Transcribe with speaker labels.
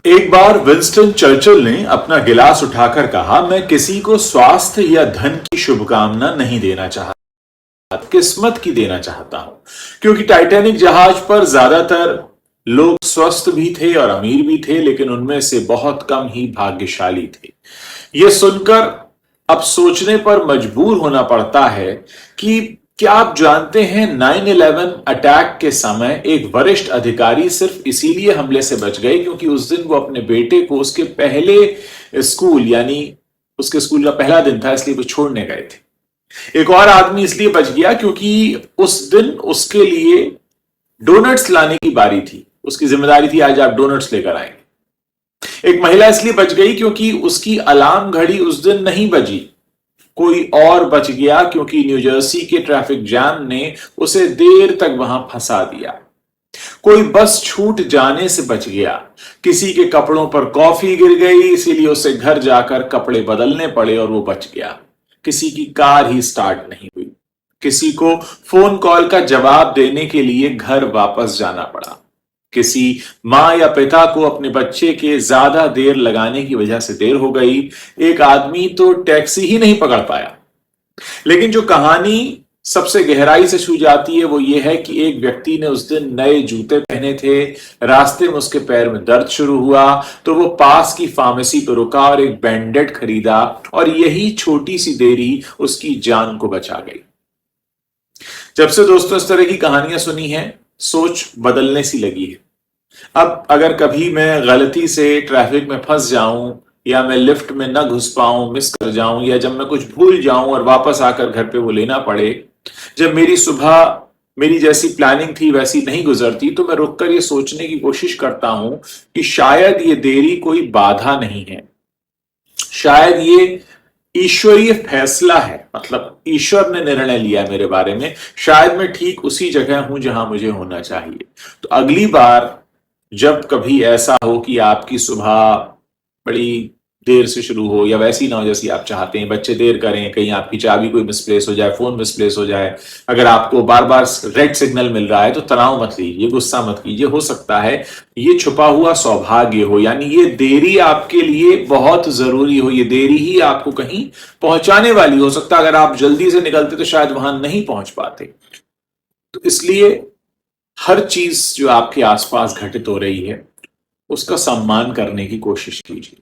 Speaker 1: एक बार Winston Churchill ने अपना गिलास उठाकर कहा, मैं किसी को स्वास्थ्य या धन की शुभकामना नहीं देना चाहता, किस्मत की देना चाहता हूं। क्योंकि टाइटैनिक जहाज पर ज्यादातर लोग स्वस्थ भी थे और अमीर भी थे, लेकिन उनमें से बहुत कम ही भाग्यशाली थे। यह सुनकर अब सोचने पर मजबूर होना पड़ता है कि क्या आप जानते हैं 9/11 अटैक के समय एक वरिष्ठ अधिकारी सिर्फ इसीलिए हमले से बच गए क्योंकि उस दिन वो अपने बेटे को उसके पहले स्कूल, यानी उसके स्कूल का पहला दिन था, इसलिए वो छोड़ने गए थे। एक और आदमी इसलिए बच गया क्योंकि उस दिन उसके लिए डोनट्स लाने की बारी थी, उसकी जिम्मेदारी थी आज आप डोनट्स लेकर आएंगे। एक महिला इसलिए बच गई क्योंकि उसकी अलार्म घड़ी उस दिन नहीं बजी। कोई और बच गया क्योंकि न्यू जर्सी के ट्रैफिक जैम ने उसे देर तक वहां फंसा दिया। कोई बस छूट जाने से बच गया, किसी के कपड़ों पर कॉफी गिर गई इसीलिए उसे घर जाकर कपड़े बदलने पड़े और वो बच गया। किसी की कार ही स्टार्ट नहीं हुई, किसी को फोन कॉल का जवाब देने के लिए घर वापस जाना पड़ा, किसी मां या पिता को अपने बच्चे के ज्यादा देर लगाने की वजह से देर हो गई, एक आदमी तो टैक्सी ही नहीं पकड़ पाया। लेकिन जो कहानी सबसे गहराई से छू जाती है वो ये है कि एक व्यक्ति ने उस दिन नए जूते पहने थे, रास्ते में उसके पैर में दर्द शुरू हुआ तो वो पास की फार्मेसी पर रुका और एक बैंडेड खरीदा, और यही छोटी सी देरी उसकी जान को बचा गई। जब से दोस्तों इस तरह की कहानियां सुनी हैं, सोच बदलने सी लगी है। अब अगर कभी मैं गलती से ट्रैफिक में फंस जाऊं, या मैं लिफ्ट में न घुस पाऊं, मिस कर जाऊं, या जब मैं कुछ भूल जाऊं और वापस आकर घर पे वो लेना पड़े, जब मेरी सुबह मेरी जैसी प्लानिंग थी वैसी नहीं गुजरती, तो मैं रुककर ये सोचने की कोशिश करता हूं कि शायद ये देरी कोई बाधा नहीं है, शायद ये ईश्वरीय फैसला है। मतलब ईश्वर ने निर्णय लिया मेरे बारे में, शायद मैं ठीक उसी जगह हूं जहां मुझे होना चाहिए। तो अगली बार जब कभी ऐसा हो कि आपकी सुबह बड़ी देर से शुरू हो या वैसी ना हो जैसी आप चाहते हैं, बच्चे देर करें, कहीं आपकी चाबी कोई मिसप्लेस हो जाए, फोन मिसप्लेस हो जाए, अगर आपको बार बार रेड सिग्नल मिल रहा है, तो तनाव मत लीजिए, गुस्सा मत कीजिए। हो सकता है ये छुपा हुआ सौभाग्य हो, यानी ये देरी आपके लिए बहुत जरूरी हो, ये देरी ही आपको कहीं पहुंचाने वाली हो सकता है। अगर आप जल्दी से निकलते तो शायद वहां नहीं पहुंच पाते। तो इसलिए हर चीज जो आपके आसपास घटित हो रही है उसका सम्मान करने की कोशिश कीजिए।